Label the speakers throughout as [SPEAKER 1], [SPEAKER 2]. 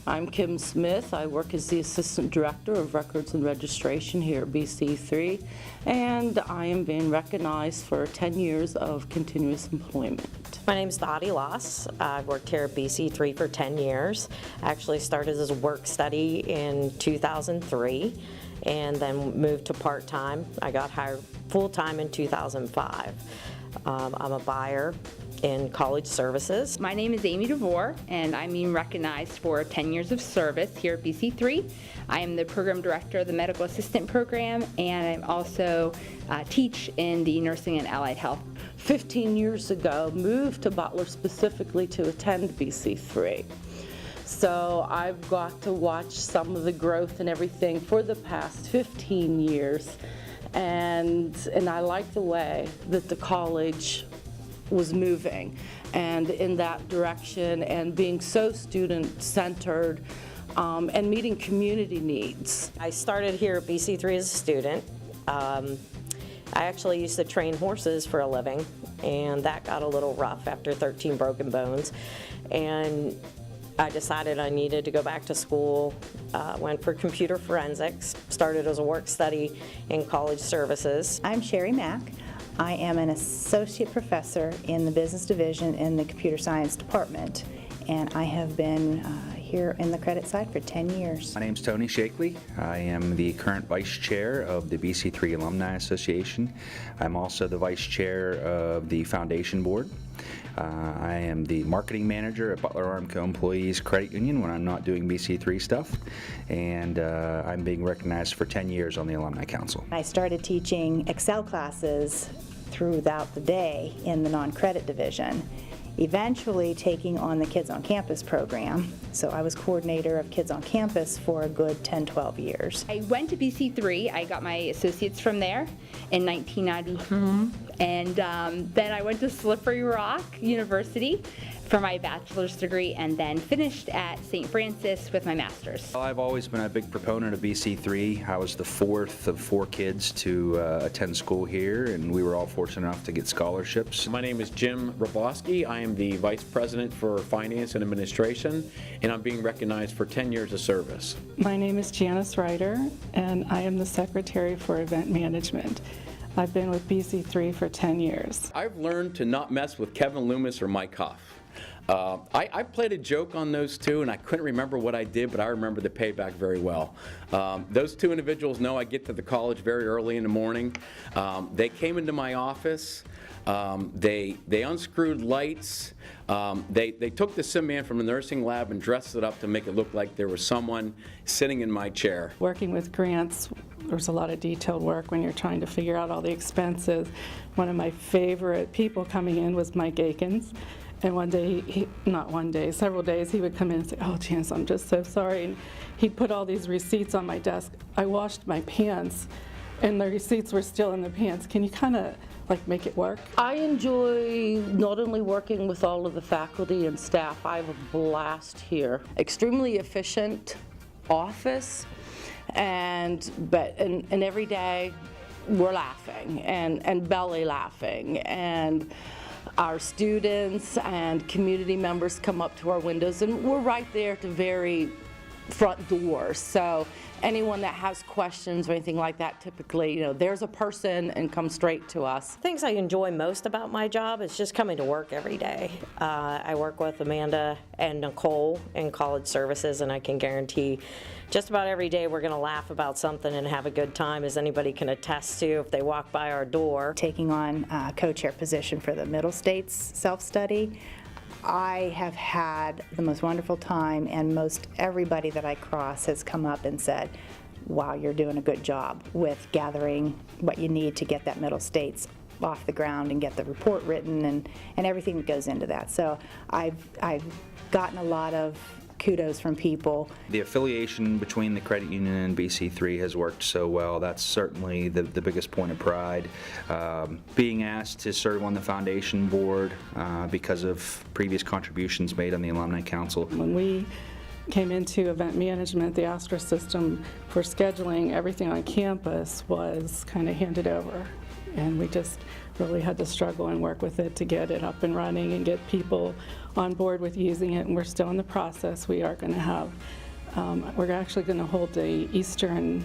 [SPEAKER 1] I'm Kim Smith. I work as the Assistant Director of Records and Registration here at BC3, and I am being recognized for 10 years of continuous employment.
[SPEAKER 2] My name is Dottie Loss. I've worked here at BC3 for 10 years. I actually started as a work study in 2003 and then moved to part-time. I got hired full-time in 2005. I'm a buyer in college services.
[SPEAKER 3] My name is Amy DeVore, and I'm being recognized for 10 years of service here at BC3. I am the Program Director of the Medical Assistant Program, and I also teach in the Nursing and Allied Health.
[SPEAKER 1] 15 years ago, moved to Butler specifically to attend BC3. So I've got to watch some of the growth and everything for the past 15 years, and I like the way that the college was moving and in that direction and being so student-centered and meeting community needs.
[SPEAKER 2] I started here at BC3 as a student. I actually used to train horses for a living, and that got a little rough after 13 broken bones. And I decided I needed to go back to school, went for computer forensics, started as a work study in college services.
[SPEAKER 4] I'm Sherry Mack. I am an associate professor in the business division in the computer science department, and I have been here in the credit side for 10 years.
[SPEAKER 5] My name's Tony Shakely. I am the current vice chair of the BC3 Alumni Association. I'm also the vice chair of the foundation board. I am the marketing manager at Butler Armco Employees Credit Union when I'm not doing BC3 stuff, and I'm being recognized for 10 years on the Alumni Council.
[SPEAKER 4] I started teaching Excel classes throughout the day in the non-credit division, eventually taking on the Kids on Campus program. So I was coordinator of Kids on Campus for a good 10-12 years.
[SPEAKER 3] I went to BC3. I got my associates from there in 1990. And then I went to Slippery Rock University for my bachelor's degree and then finished at St. Francis with my master's.
[SPEAKER 5] Well, I've always been a big proponent of BC3. I was the fourth of 4 kids to attend school here, and we were all fortunate enough to get scholarships.
[SPEAKER 6] My name is Jim Roboski. I am the Vice President for Finance and Administration, and I'm being recognized for 10 years of service.
[SPEAKER 7] My name is Janice Ryder, and I am the Secretary for Event Management. I've been with BC3 for 10 years.
[SPEAKER 6] I've learned to not mess with Kevin Loomis or Mike Huff. I played a joke on those two, and I couldn't remember what I did, but I remember the payback very well. Those two individuals know I get to the college very early in the morning. They came into my office. They unscrewed lights. They took the sim man from the nursing lab and dressed it up to make it look like there was someone sitting in my chair.
[SPEAKER 7] Working with grants, there's a lot of detailed work when you're trying to figure out all the expenses. One of my favorite people coming in was Mike Akins. And one day, several days, he would come in and say, "Oh, Janice, I'm just so sorry." And he'd put all these receipts on my desk. I washed my pants, and the receipts were still in the pants. Can you kind of make it work?
[SPEAKER 1] I enjoy not only working with all of the faculty and staff, I have a blast here. Extremely efficient office, and every day we're laughing and belly laughing, and our students and community members come up to our windows, and we're right there at the very front door. So anyone that has questions or anything like that, typically, there's a person and come straight to us.
[SPEAKER 2] Things I enjoy most about my job is just coming to work every day. I work with Amanda and Nicole in college services, and I can guarantee just about every day we're going to laugh about something and have a good time, as anybody can attest to if they walk by our door.
[SPEAKER 4] Taking on a co-chair position for the Middle States self-study, I have had the most wonderful time, and most everybody that I cross has come up and said, "Wow, you're doing a good job with gathering what you need to get that Middle States off the ground and get the report written and everything that goes into that." So I've gotten a lot of kudos from people.
[SPEAKER 5] The affiliation between the credit union and BC3 has worked so well. That's certainly the biggest point of pride. Being asked to serve on the foundation board because of previous contributions made on the Alumni Council.
[SPEAKER 7] When we came into event management, the Astra system for scheduling everything on campus was kind of handed over. and we just really had to struggle and work with it to get it up and running and get people on board with using it, and we're still in the process. We are going to have, we're actually going to hold the Eastern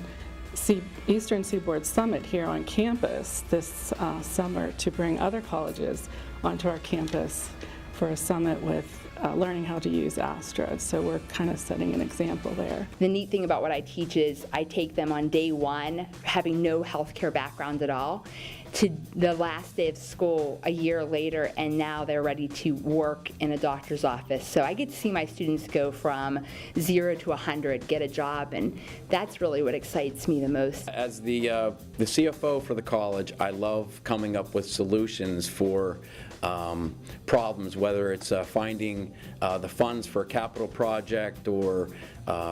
[SPEAKER 7] Seaboard Summit here on campus this summer to bring other colleges onto our campus for a summit with learning how to use Astra. So we're kind of setting an example there.
[SPEAKER 3] The neat thing about what I teach is I take them on day one, having no healthcare background at all, to the last day of school a year later, and now they're ready to work in a doctor's office. So I get to see my students go from 0 to 100, get a job, and that's really what excites me the most.
[SPEAKER 6] As the CFO for the college, I love coming up with solutions for problems, whether it's finding the funds for a capital project or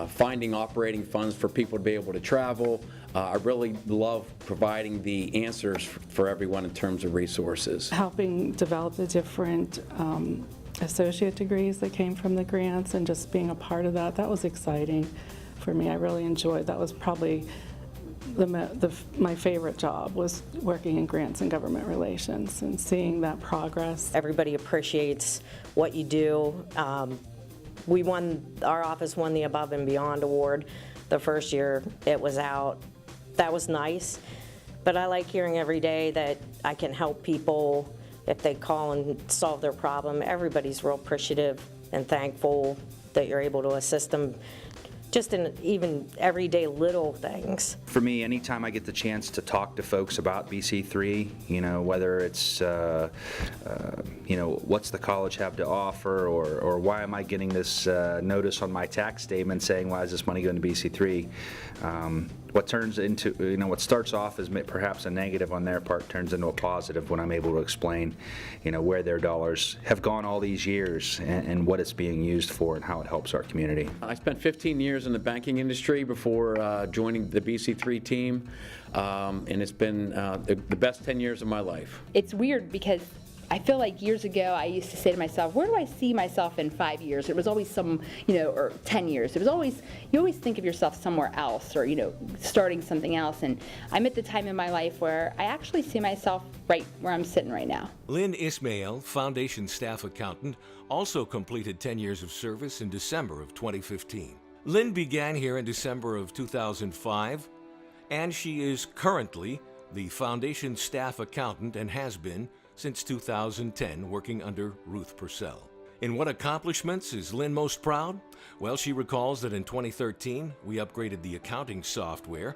[SPEAKER 6] finding operating funds for people to be able to travel. I really love providing the answers for everyone in terms of resources.
[SPEAKER 7] Helping develop the different associate degrees that came from the grants and just being a part of that, that was exciting for me. I really enjoyed, that was probably my favorite job, was working in grants and government relations and seeing that progress.
[SPEAKER 2] Everybody appreciates what you do. Our office won the Above and Beyond Award the first year it was out. That was nice, but I like hearing every day that I can help people if they call and solve their problem. Everybody's real appreciative and thankful that you're able to assist them just in even everyday little things.
[SPEAKER 5] For me, anytime I get the chance to talk to folks about BC3, whether it's, what's the college have to offer, or why am I getting this notice on my tax statement saying, why is this money going to BC3? What turns into, what starts off as perhaps a negative on their part turns into a positive when I'm able to explain, where their dollars have gone all these years and what it's being used for and how it helps our community.
[SPEAKER 6] I spent 15 years in the banking industry before joining the BC3 team, and it's been the best 10 years of my life.
[SPEAKER 3] It's weird because I feel like years ago I used to say to myself, where do I see myself in 5 years? It was always or 10 years. It was always, you always think of yourself somewhere else or, starting something else. And I'm at the time in my life where I actually see myself right where I'm sitting right now.
[SPEAKER 8] Lynn Ismail, Foundation Staff Accountant, also completed 10 years of service in December of 2015. Lynn began here in December of 2005, and she is currently the Foundation Staff Accountant and has been since 2010, working under Ruth Purcell. In what accomplishments is Lynn most proud? Well, she recalls that in 2013, we upgraded the accounting software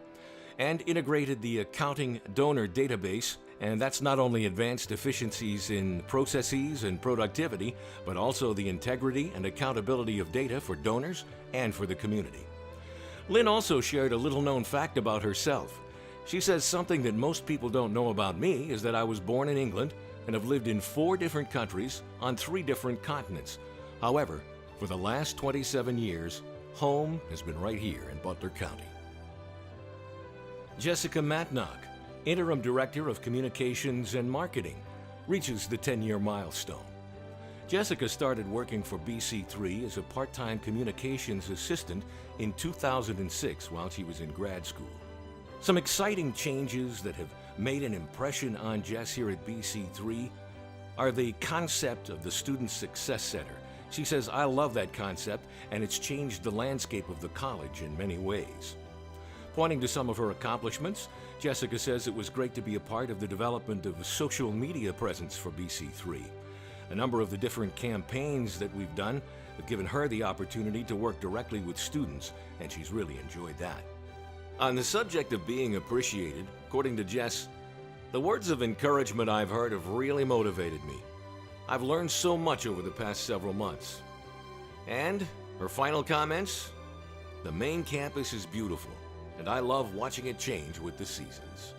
[SPEAKER 8] and integrated the accounting donor database, and that's not only advanced efficiencies in processes and productivity, but also the integrity and accountability of data for donors and for the community. Lynn also shared a little-known fact about herself. She says something that most people don't know about me is that I was born in England and have lived in 4 different countries on 3 different continents. However, for the last 27 years, home has been right here in Butler County. Jessica Matnock, Interim Director of Communications and Marketing, reaches the 10-year milestone. Jessica started working for BC3 as a part-time communications assistant in 2006 while she was in grad school. Some exciting changes that have made an impression on Jess here at BC3 are the concept of the Student Success Center. She says, I love that concept, and it's changed the landscape of the college in many ways. Pointing to some of her accomplishments, Jessica says it was great to be a part of the development of a social media presence for BC3. A number of the different campaigns that we've done have given her the opportunity to work directly with students, and she's really enjoyed that. On the subject of being appreciated, according to Jess, the words of encouragement I've heard have really motivated me. I've learned so much over the past several months. And her final comments? The main campus is beautiful, and I love watching it change with the seasons.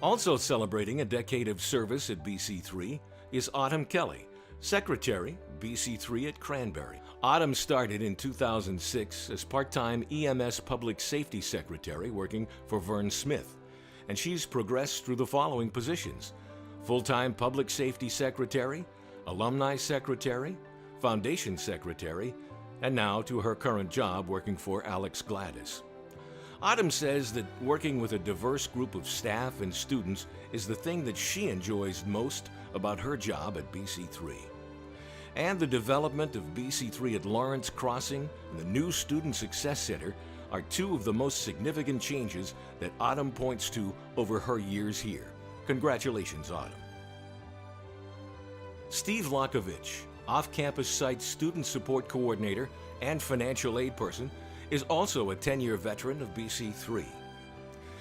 [SPEAKER 8] Also celebrating a decade of service at BC3 is Autumn Kelly, Secretary, BC3 at Cranberry. Autumn started in 2006 as part-time EMS Public Safety Secretary working for Vern Smith, and she's progressed through the following positions: full-time Public Safety Secretary, Alumni Secretary, Foundation Secretary, and now to her current job working for Alex Gladys. Autumn says that working with a diverse group of staff and students is the thing that she enjoys most about her job at BC3. And the development of BC3 at Lawrence Crossing and the new Student Success Center are two of the most significant changes that Autumn points to over her years here. Congratulations, Autumn. Steve Lakovich, off-campus site student support coordinator and financial aid person, is also a 10-year veteran of BC3.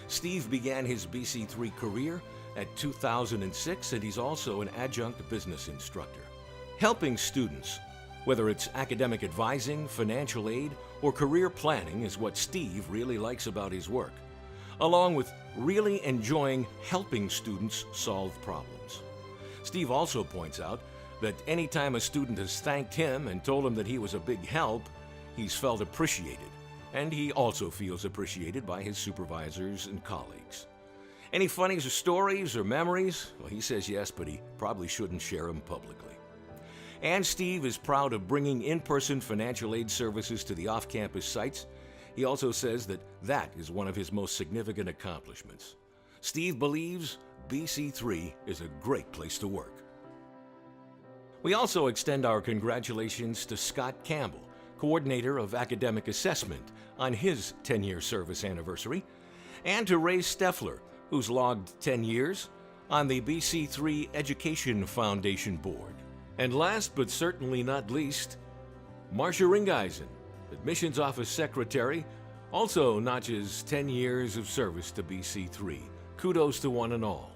[SPEAKER 8] Steve began his BC3 career at 2006, and he's also an adjunct business instructor. Helping students, whether it's academic advising, financial aid, or career planning, is what Steve really likes about his work, along with really enjoying helping students solve problems. Steve also points out that anytime a student has thanked him and told him that he was a big help, he's felt appreciated, and he also feels appreciated by his supervisors and colleagues. Any funnies or stories or memories? Well, he says yes, but he probably shouldn't share them publicly. And Steve is proud of bringing in-person financial aid services to the off-campus sites. He also says that that is one of his most significant accomplishments. Steve believes BC3 is a great place to work. We also extend our congratulations to Scott Campbell, Coordinator of Academic Assessment, on his 10-year service anniversary, and to Ray Steffler, who's logged 10 years on the BC3 Education Foundation Board. And last but certainly not least, Marcia Ringeisen, Admissions Office Secretary, also notches 10 years of service to BC3. Kudos to one and all.